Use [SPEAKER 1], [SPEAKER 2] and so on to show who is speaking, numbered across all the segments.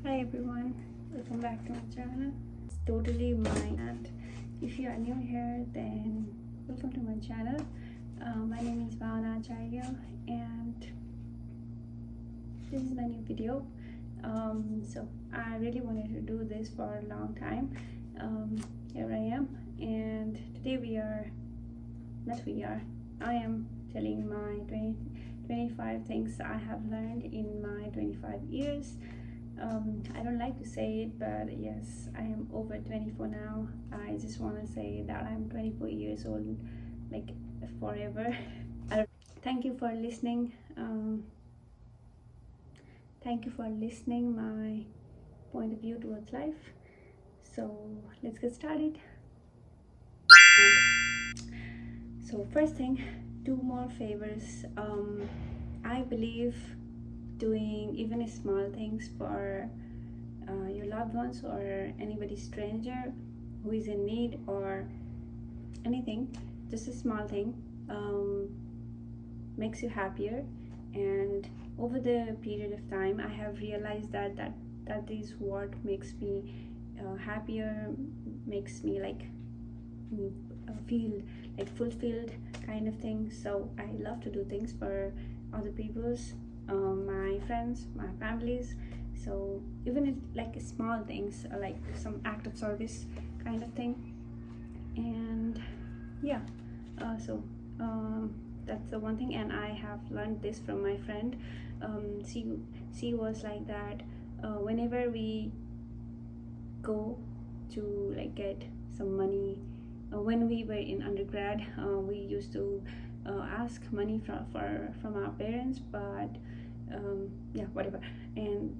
[SPEAKER 1] Hi everyone, welcome back to my channel. It's totally mine, and if you are new here, then welcome to my channel. My name is Bhawana Acharya, and this is my new video. So I really wanted to do this for a long time. Here I am, and today I am telling my 25 things I have learned in my 25 years. I don't like to say it, but yes, I am over 24 now. I just want to say that I'm 24 years old, like forever. Thank you for listening. Thank you for listening my point of view towards life. So let's get started. So first thing, do more favors. I believe doing even small things for your loved ones or anybody stranger who is in need or anything, just a small thing, makes you happier. And over the period of time, I have realized that is what makes me happier, makes me like feel like fulfilled kind of thing. So I love to do things for other people's, my friends, my families. So even if like small things, like some act of service kind of thing. And yeah, so that's the one thing. And I have learned this from my friend. She was like that. Whenever we go to like get some money, when we were in undergrad, we used to ask money from our parents, but yeah, whatever. And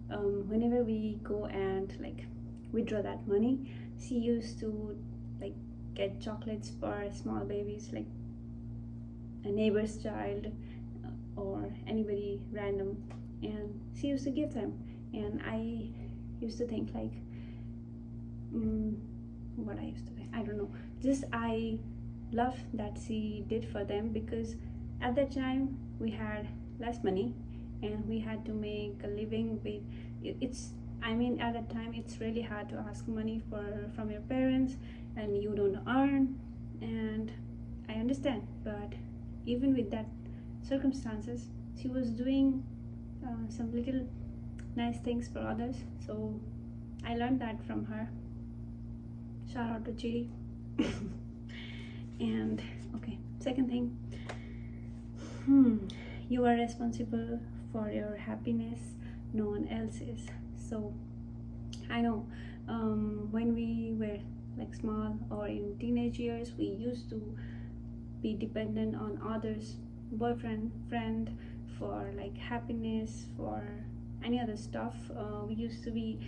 [SPEAKER 1] whenever we go and like withdraw that money, she used to like get chocolates for small babies, like a neighbor's child or anybody random, and she used to give them. And I used to think like, what I used to think, I don't know, just I love that she did for them, because at that time we had less money and we had to make a living with it's I mean, at that time it's really hard to ask money from your parents and you don't earn, and I understand. But even with that circumstances, she was doing some little nice things for others. So I learned that from her. Shout out to Chidi. And okay, second thing, you are responsible for your happiness, no one else is. So I know, when we were like small or in teenage years, we used to be dependent on others, boyfriend, friend, for like happiness, for any other stuff. We used to be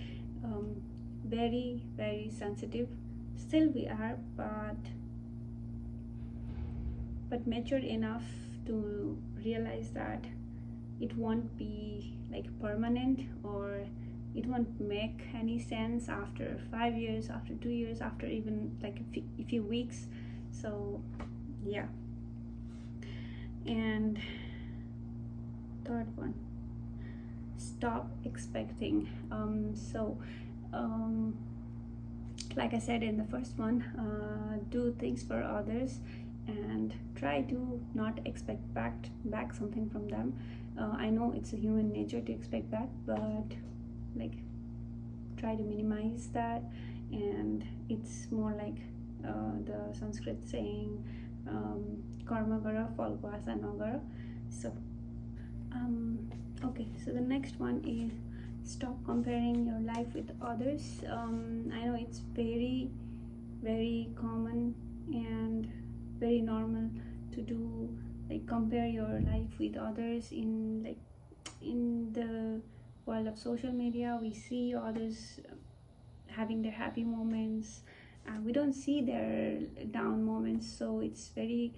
[SPEAKER 1] very, very sensitive. Still we are, but matured enough to realize that it won't be like permanent, or it won't make any sense after 5 years, after 2 years, after even like a few weeks. So yeah. And third one, stop expecting. Like I said in the first one, do things for others and try to not expect back something from them. I know it's a human nature to expect back, but like try to minimize that. And it's more like the Sanskrit saying, karma gara phal ko asa na gara. So okay, so the next one is stop comparing your life with others. I know it's very, very common and very normal to do, like compare your life with others. In the world of social media, we see others having their happy moments, we don't see their down moments. So it's very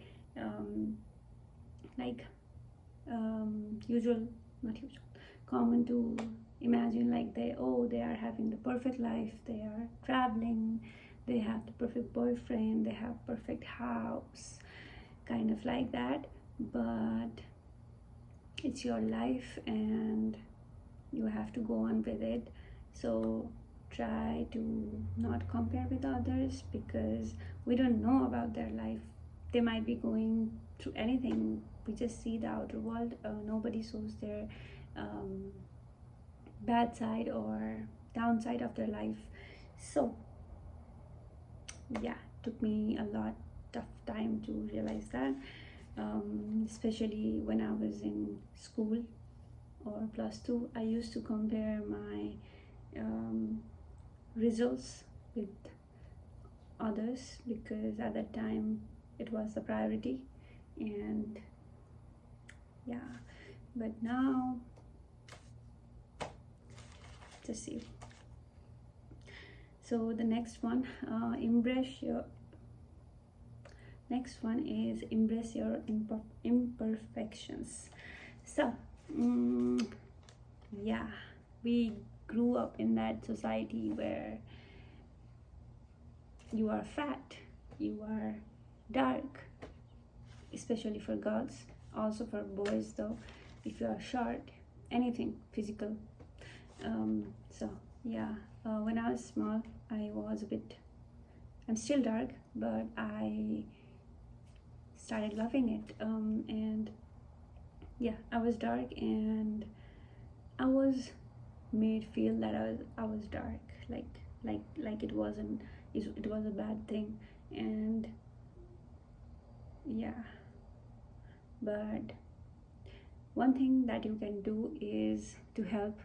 [SPEAKER 1] common to imagine like they are having the perfect life, they are traveling, they have the perfect boyfriend, they have perfect house, kind of like that. But it's your life and you have to go on with it. So try to not compare with others, because we don't know about their life. They might be going through anything. We just see the outer world. Nobody shows their bad side or downside of their life. So yeah, took me a lot of time to realize that, especially when I was in school or +2. I used to compare my results with others, because at that time it was the priority. And yeah, but now, just see. So the next one, next one is embrace your imperfections. So yeah, we grew up in that society where you are fat, you are dark, especially for girls, also for boys though, if you are short, anything physical. So yeah, when I was small, I'm still dark, but I started loving it. And yeah, I was dark, and I was made feel that I was dark, like it was a bad thing. And yeah, but one thing that you can do is to help.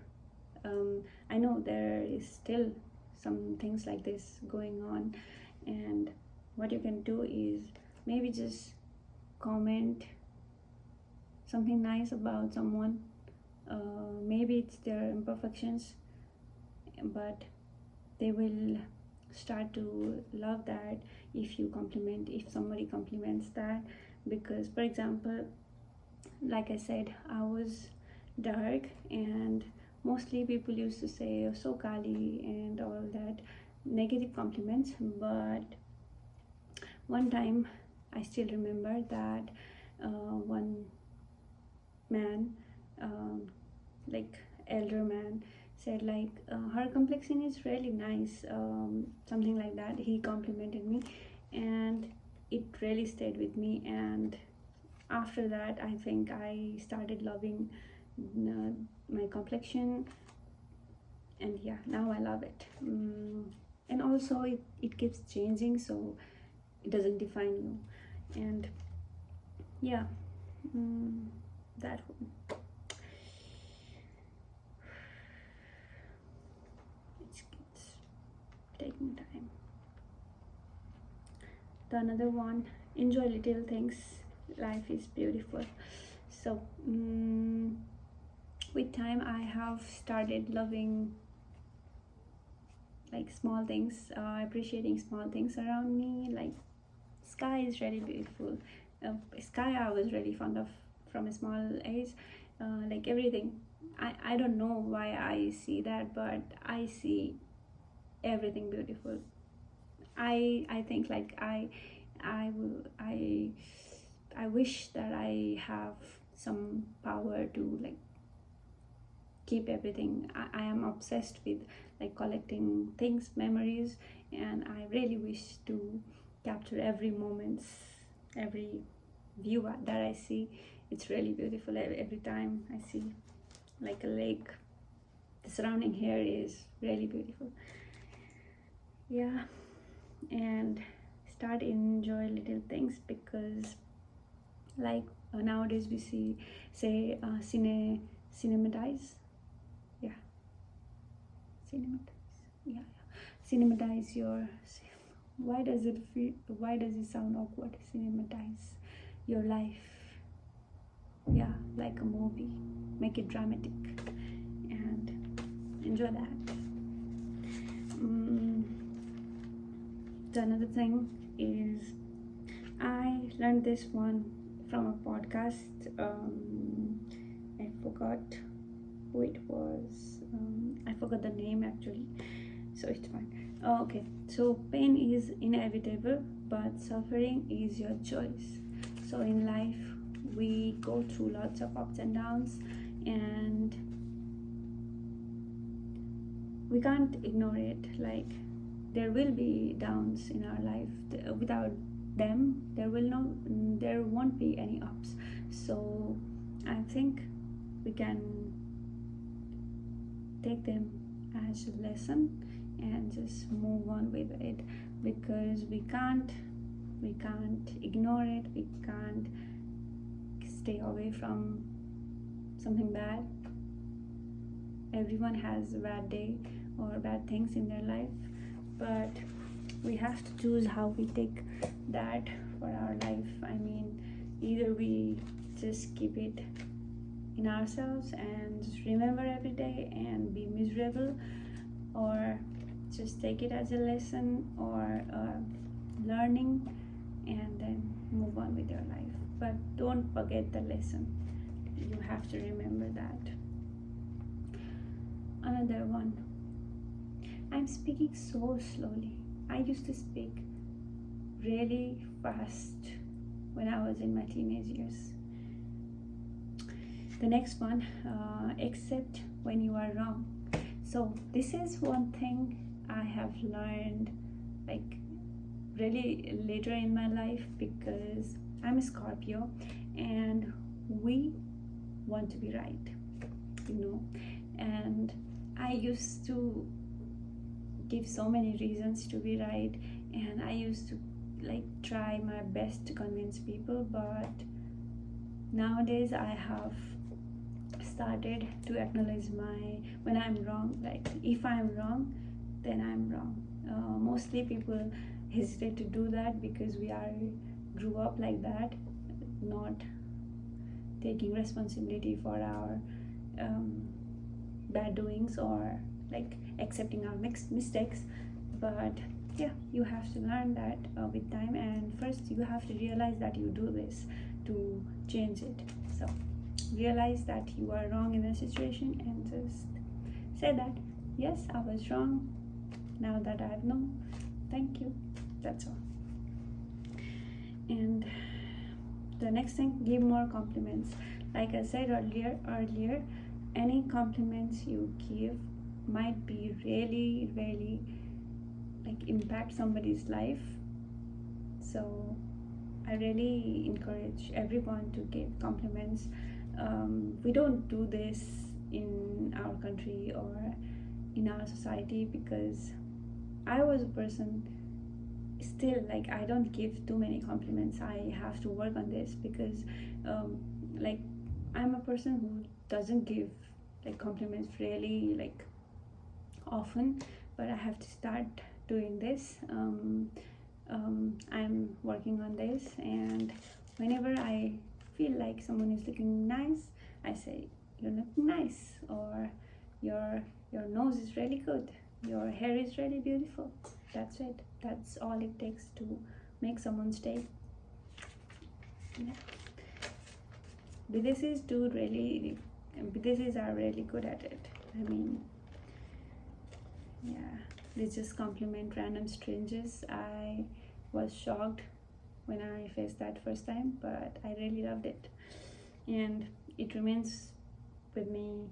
[SPEAKER 1] I know there is still some things like this going on, and what you can do is maybe just comment something nice about someone. Maybe it's their imperfections, but they will start to love that if somebody compliments that. Because, for example, like I said, I was dark, and mostly people used to say, "Oh, so kali," and all that negative compliments. But one time, I still remember that one man, like elder man, said like, her complexion is really nice, something like that. He complimented me, and it really stayed with me. And after that, I think I started loving my complexion, and yeah, now I love it. And also it keeps changing, so it doesn't define you. And yeah, that one. It's taking time. The another one, enjoy little things, life is beautiful. So with time, I have started loving like small things, appreciating small things around me. Like sky is really beautiful. Sky I was really fond of from a small age. Like everything, I don't know why I see that, but I see everything beautiful. I think like I wish that I have some power to like keep everything. I am obsessed with like collecting things, memories, and I really wish to capture every moment, every view that I see. It's really beautiful. Every time I see like a lake, the surrounding here is really beautiful. Yeah, and start enjoy little things, because like nowadays we say cinematize. Yeah, cinematize your, why does it sound awkward? Cinematize your life. Yeah, like a movie, make it dramatic and enjoy that. The another thing is, I learned this one from a podcast. I forgot who it was. I forgot the name actually, so it's fine. Okay, so pain is inevitable, but suffering is your choice. So in life, we go through lots of ups and downs, and we can't ignore it. Like, there will be downs in our life. Without them, there won't be any ups. So I think we can take them as a lesson and just move on with it, because we can't ignore it. We can't stay away from something bad. Everyone has a bad day or bad things in their life, but we have to choose how we take that for our life. I mean, either we just keep it in ourselves and just remember every day and be miserable, or just take it as a lesson or learning and then move on with your life. But don't forget the lesson. You have to remember that. Another one. I'm speaking so slowly. I used to speak really fast when I was in my teenage years. The next one, accept when you are wrong. So this is one thing I have learned like really later in my life, because I'm a Scorpio and we want to be right, and I used to give so many reasons to be right, and I used to like try my best to convince people. But nowadays I have started to acknowledge when I'm wrong. Like, if I'm wrong, then I'm wrong. Mostly people hesitate to do that because we grew up like that, not taking responsibility for our bad doings or like accepting our mistakes. But yeah, you have to learn that with time, and first you have to realize that you do this to change it. So realize that you are wrong in a situation and just say that, yes, I was wrong. Now that I know, thank you. That's all. And the next thing, give more compliments. Like I said earlier, any compliments you give might be really, really like impact somebody's life. So I really encourage everyone to give compliments. We don't do this in our country or in our society, because I was a person still like I don't give too many compliments. I have to work on this, because like I'm a person who doesn't give like compliments really like often, but I have to start doing this. I'm working on this, and whenever I feel like someone is looking nice, I say, you're looking nice, or your nose is really good, your hair is really beautiful. That's it. That's all it takes to make someone stay. Yeah. Bidesis are really good at it. I mean, yeah, they just compliment random strangers. I was shocked when I faced that first time, but I really loved it, and it remains with me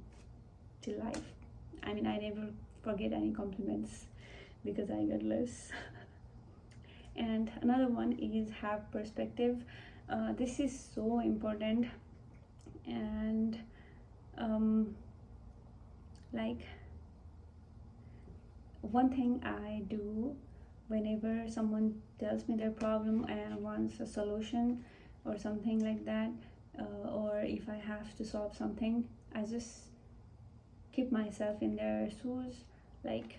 [SPEAKER 1] till life. I mean, I never forget any compliments because I got less. And another one is have perspective. This is so important, and like one thing I do whenever someone tells me their problem and wants a solution or something like that, or if I have to solve something, I just keep myself in their shoes. Like,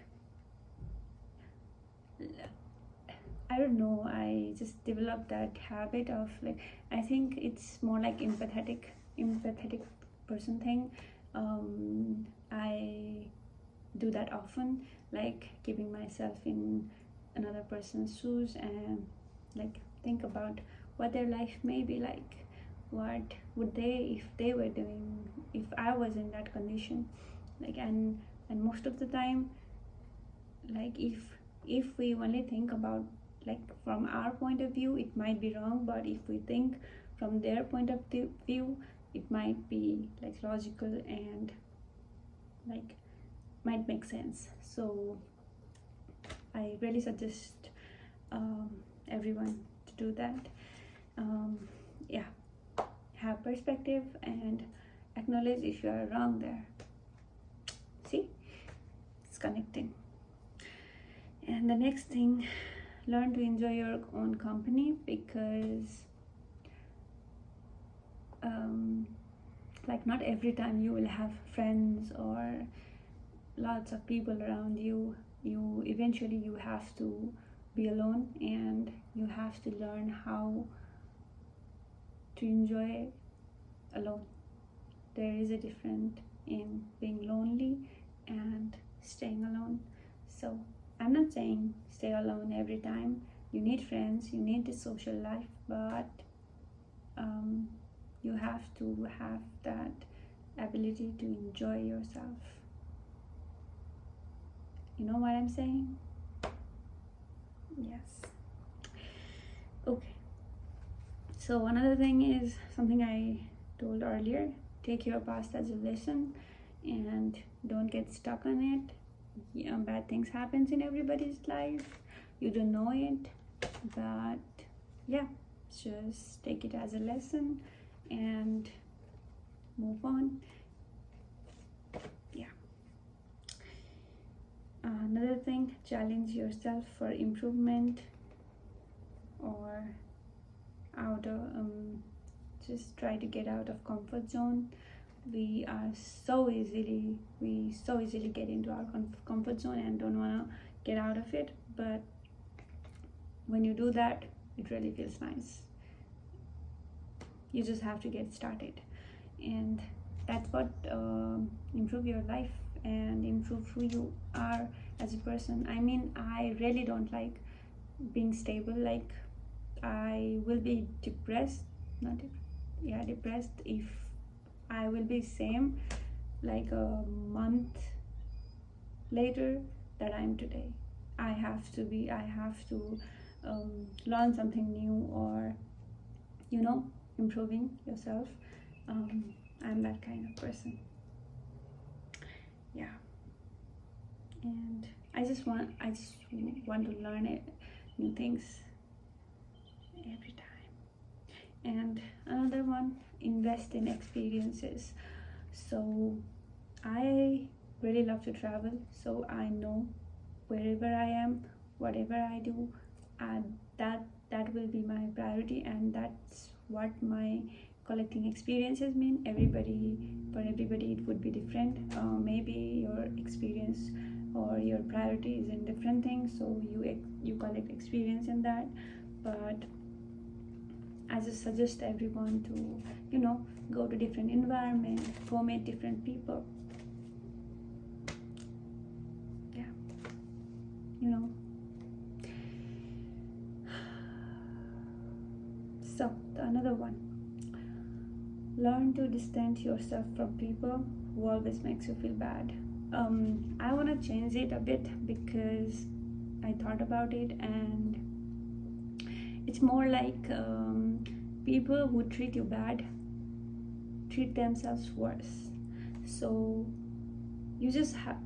[SPEAKER 1] I don't know, I just developed that habit of like, I think it's more like empathetic person thing. I do that often, like keeping myself in another person's shoes and like think about what their life may be like, what would they, if they were doing, if I was in that condition. Like, and most of the time, like if we only think about like from our point of view, it might be wrong, but if we think from their point of view, it might be like logical and like might make sense. So I really suggest everyone to do that. Yeah, have perspective and acknowledge if you are wrong there. See, it's connecting. And the next thing, learn to enjoy your own company, because like not every time you will have friends or lots of people around you. You eventually you have to be alone, and you have to learn how to enjoy alone. There is a difference in being lonely and staying alone. So I'm not saying stay alone every time. You need friends, you need the social life, but you have to have that ability to enjoy yourself. You know what I'm saying? Yes. Okay. So another thing is something I told earlier. Take your past as a lesson and don't get stuck on it. Yeah, bad things happens in everybody's life. You don't know it, but yeah, just take it as a lesson and move on. Yeah. Another thing, challenge yourself for improvement, or out of just try to get out of comfort zone. We so easily get into our comfort zone and don't want to get out of it, but when you do that, it really feels nice. You just have to get started, and that's what improve your life and improve who you are as a person. I mean, I really don't like being stable. Like, I will be depressed if I will be same like a month later that I'm today. I have to learn something new, or improving yourself. I'm that kind of person. Yeah. And I just want to learn new things every time. And another one, invest in experiences. So I really love to travel, so I know wherever I am, whatever I do, that will be my priority, and that's what my collecting experiences mean. For everybody it would be different. Maybe your experience or your priority is in different things, so you collect experience in that. But I just suggest everyone to go to different environment, go meet different people. Yeah. So another one, learn to distance yourself from people who always makes you feel bad. I want to change it a bit, because I thought about it, and it's more like people who treat you bad treat themselves worse. So you just have,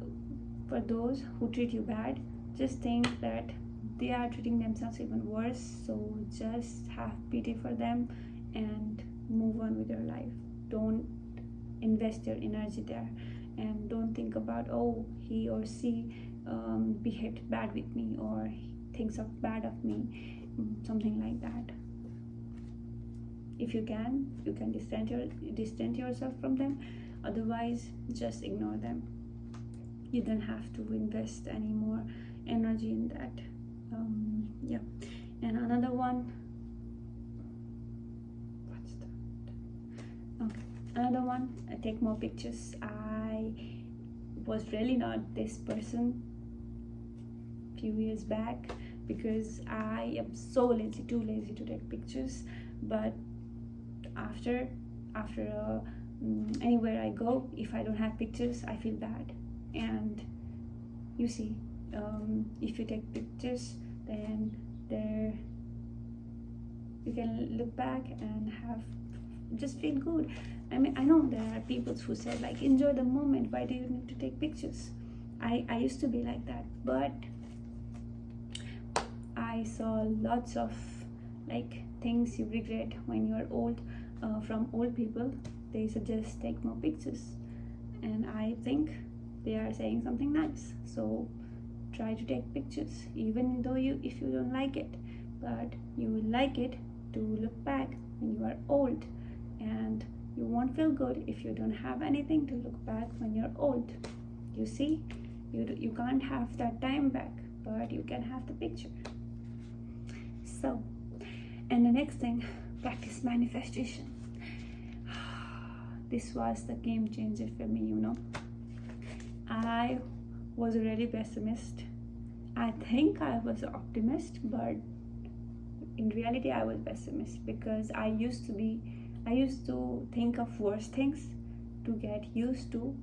[SPEAKER 1] for those who treat you bad, just think that they are treating themselves even worse. So just have pity for them and move on with your life. Don't invest your energy there, and don't think about, oh, he or she behaved bad with me, or thinks bad of me, something like that. If you can distance yourself from them. Otherwise, just ignore them. You don't have to invest any more energy in that. Yeah. And another one, what's that? Okay. Another one, take more pictures. I was really not this person few years back, because I am so lazy, too lazy to take pictures. But after anywhere I go, if I don't have pictures, I feel bad. And you see, if you take pictures, then you can look back and just feel good. I mean, I know there are people who say, like, enjoy the moment, why do you need to take pictures? I used to be like that, but I saw lots of like things you regret when you're old, from old people. They suggest take more pictures, and I think they are saying something nice. So try to take pictures, even though if you don't like it, but you will like it to look back when you are old, and you won't feel good if you don't have anything to look back when you're old. You see, you can't have that time back, but you can have the picture. So, and the next thing, practice manifestation. This was the game changer for me, you know. I was a really pessimist. I think I was an optimist, but in reality I was pessimist, because I used to think of worse things to get used to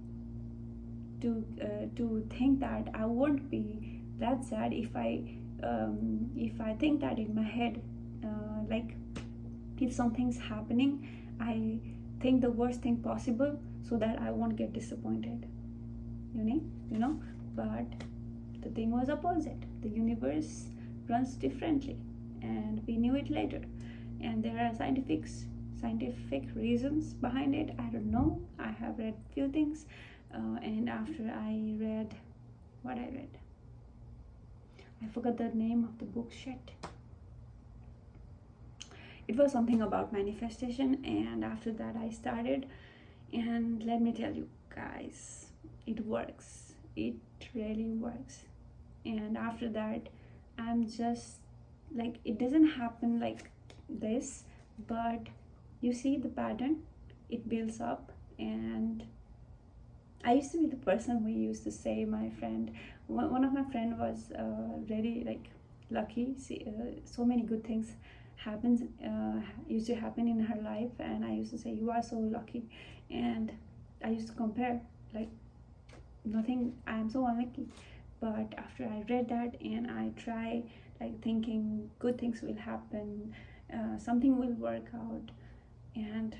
[SPEAKER 1] think that I won't be that sad if I think that in my head, like if something's happening, I think the worst thing possible so that I won't get disappointed, you know. But the thing was opposite. The universe runs differently, and we knew it later, and there are scientific reasons behind it. I don't know. I have read few things, and after I read what I read, I forgot the name of the book. Shit. It was something about manifestation, and after that I started, and let me tell you guys, it works. It really works. And after that, I'm just like, it doesn't happen like this, but you see the pattern, it builds up. And I used to be the person who used to say, my friend, one of my friend was really like lucky. So many good things used to happen in her life, and I used to say, you are so lucky. And I used to compare, like, nothing, I am so unlucky. But after I read that, and I try like thinking good things will happen, something will work out, and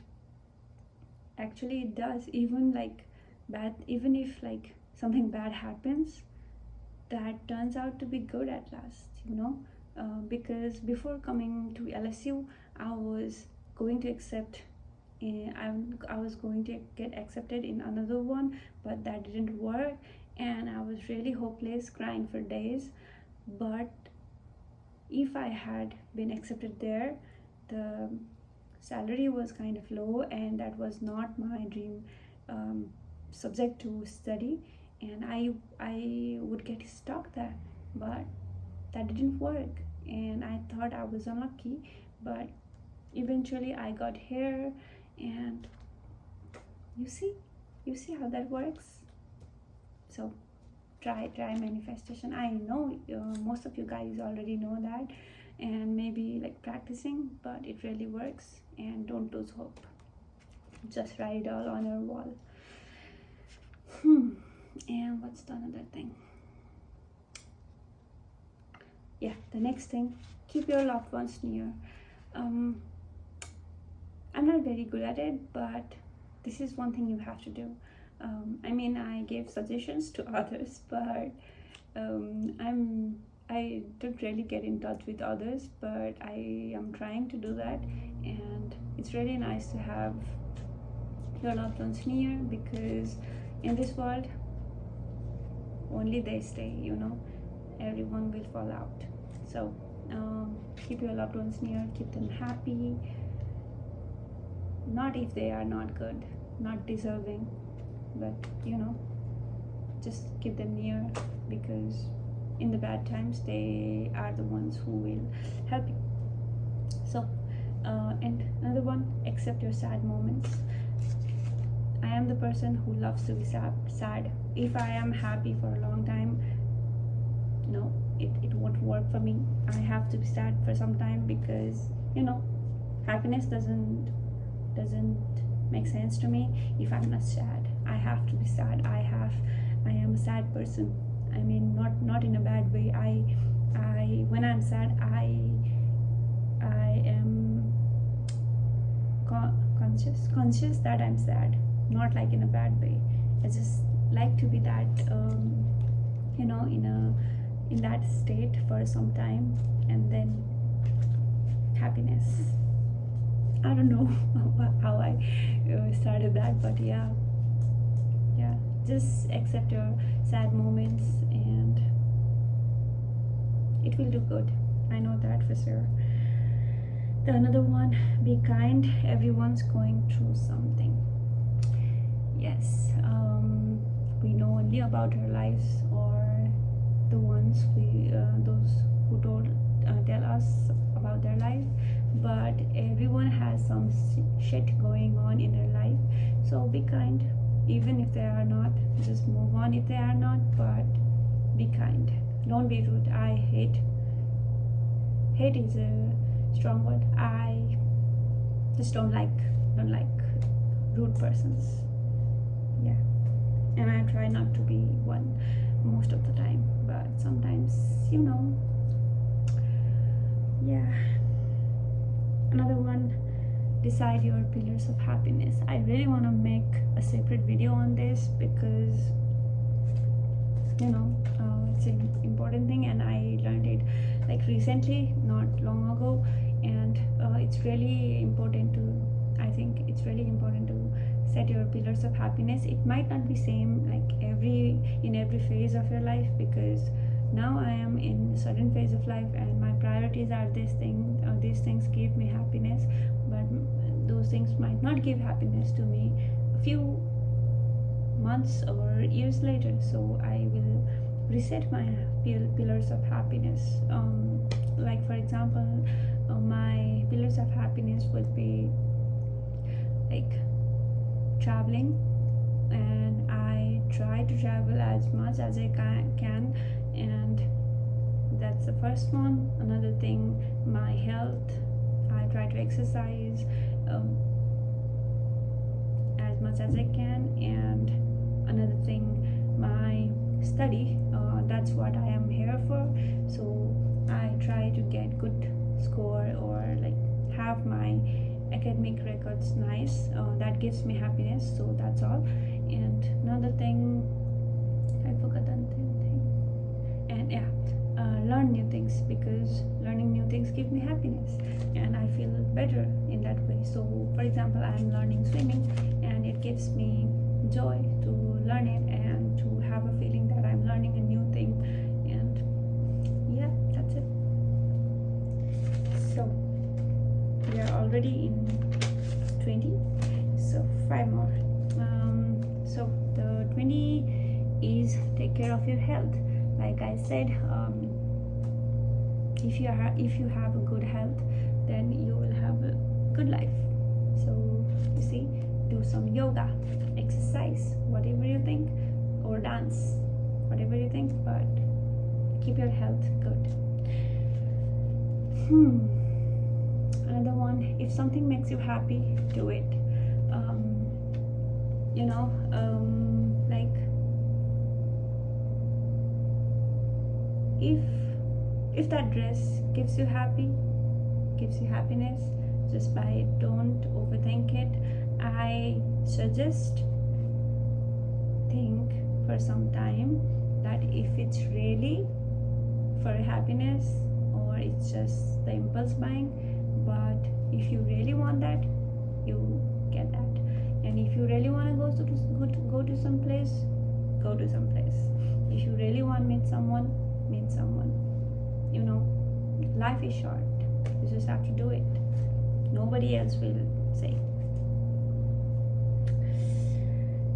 [SPEAKER 1] actually it does. Even if like something bad happens, that turns out to be good at last, you know. Because before coming to LSU, I was going to get accepted in another one, but that didn't work, and I was really hopeless, crying for days. But if I had been accepted there, the salary was kind of low, and that was not my dream subject to study, and I would get stuck there. But that didn't work, and I thought I was unlucky, but eventually I got here. And you see how that works. So try manifestation. I know most of you guys already know that, and maybe like practicing, but it really works. And don't lose hope. Just write it all on your wall. And what's the another thing? Yeah, the next thing, keep your loved ones near. I'm not very good at it, but this is one thing you have to do. I mean, I gave suggestions to others, but I don't really get in touch with others, but I am trying to do that. And it's really nice to have your loved ones near, because in this world only they stay, you know. Everyone will fall out. So keep your loved ones near, keep them happy. Not if they are not good, not deserving, but you know, just keep them near, because in the bad times they are the ones who will help you. So and another one, accept your sad moments. I am the person who loves to be sad. If I am happy for a long time, no, it won't work for me. I have to be sad for some time, because you know, happiness doesn't make sense to me if I'm not sad. I have to be sad. I am a sad person. I mean, not in a bad way. I when I'm sad, I am conscious that I'm sad, not like in a bad way. I just like to be that in that state for some time, and then happiness. I don't know how I started that, but yeah, just accept your sad moments and it will do good. I know that for sure. The another one, be kind, everyone's going through something. Yes, we know only about our lives, or the ones those who tell us about their life, but everyone has some shit going on in their life. So be kind, even if they are not. Just move on if they are not, but be kind. Don't be rude. Hate is a strong word. I just don't like rude persons. Yeah, and I try not to be one most of the time, but sometimes, yeah. Another one, decide your pillars of happiness. I really want to make a separate video on this because it's an important thing, and I learned it like recently, not long ago, and it's really important to set your pillars of happiness. It might not be same like in every phase of your life, because now I am in a certain phase of life and my priorities are these things give me happiness, but those things might not give happiness to me a few months or years later. So I will reset my pillars of happiness. Like for example, my pillars of happiness would be like traveling, and I try to travel as much as I can, and that's the first one. Another thing, my health. I try to exercise as much as I can, and another thing, my study. That's what I am here for. So I try to get good score, or like have my academic records nice. That gives me happiness. So that's all. And another thing, I forgot another thing. And yeah, learn new things, because learning new things give me happiness and I feel better in that way. So for example, I'm learning swimming and it gives me joy to learn it and to have a feeling that I'm learning a new thing. And yeah, that's it. So we are already in 20, so 5 more. So the 20 is take care of your health. Like I said, if you have a good health, then you will have a good life. So you see, do some yoga, exercise, whatever you think, or dance, whatever you think, but keep your health good. Another one, if something makes you happy, do it. Like if that dress gives you happiness, just buy it. Don't overthink it. I suggest think for some time that if it's really for happiness or it's just the impulse buying. But if you really want that, you get that. And if you really want to go to some place, go to some place. If you really want to meet someone, meet someone. Life is short. You just have to do it. Nobody else will say.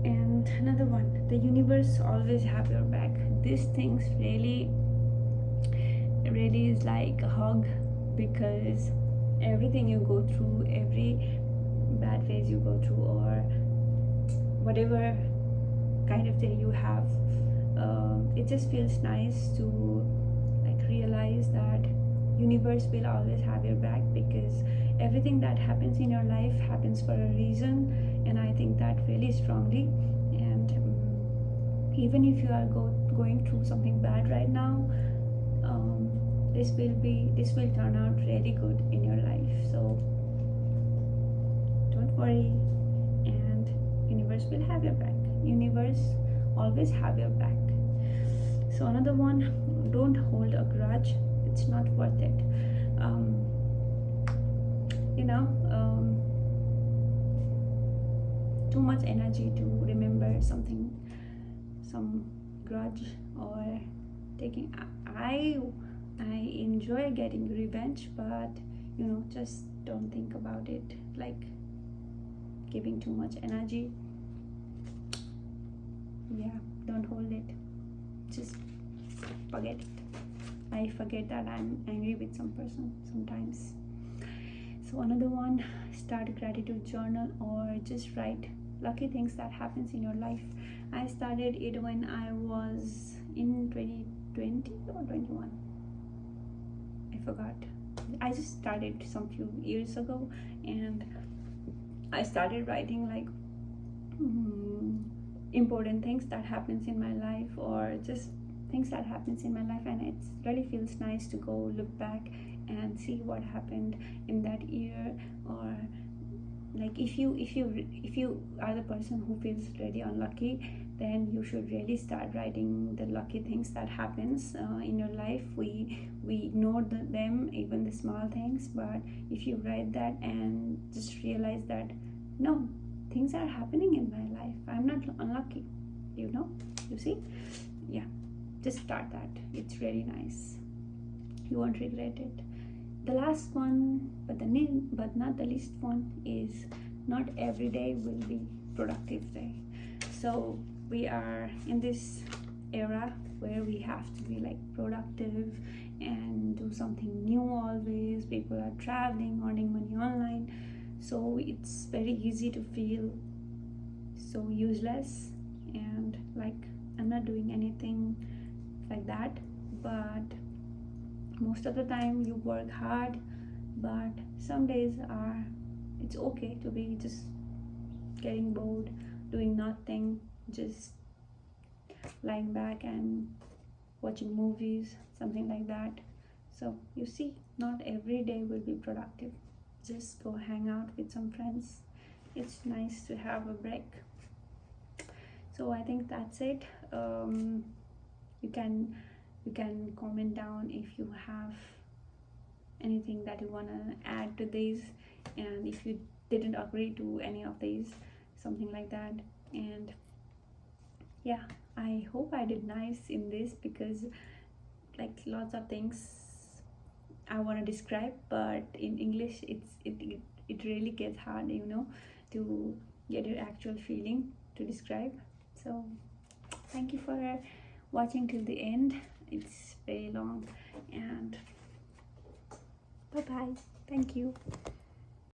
[SPEAKER 1] And another one, the universe always have your back. These things really is like a hug, because everything you go through, every bad phase you go through, or whatever kind of day you have, it just feels nice to like realize that universe will always have your back, because everything that happens in your life happens for a reason. And I think that really strongly. And even if you are going through something bad right now, this will turn out really good in your life. So don't worry, and universe will have your back. Universe always have your back. So another one, don't hold a grudge, it's not worth it. um, you know too much energy to remember something, some grudge or taking. I enjoy getting revenge, but just don't think about it, like giving too much energy. Yeah, don't hold it, just forget it. I forget that I'm angry with some person sometimes. So another one, start a gratitude journal or just write lucky things that happens in your life. I started it when I was in 2020 or 21. I forgot. I just started some few years ago, and I started writing like important things that happens in my life, or just things that happens in my life, and it really feels nice to go look back and see what happened in that year. Or like if you are the person who feels really unlucky, then you should really start writing the lucky things that happens in your life. We ignore them, even the small things, but if you write that and just realize that no, things are happening in my life, I'm not unlucky, you see. Yeah, just start that. It's really nice, you won't regret it. The last one, but not the least one, is not every day will be productive day. So we are in this era where we have to be like productive and do something new always. People are traveling, earning money online, so it's very easy to feel so useless and like I'm not doing anything like that. But most of the time you work hard, but some days are, it's okay to be just getting bored, doing nothing, just lying back and watching movies, something like that. So you see, not every day will be productive. Just go hang out with some friends, it's nice to have a break. So I think that's it. You can comment down if you have anything that you want to add to these, and if you didn't agree to any of these, something like that. And yeah, I hope I did nice in this, because like lots of things I want to describe, but in English it really gets hard, to get your actual feeling to describe. So thank you for watching till the end. It's very long, and bye bye. Thank you.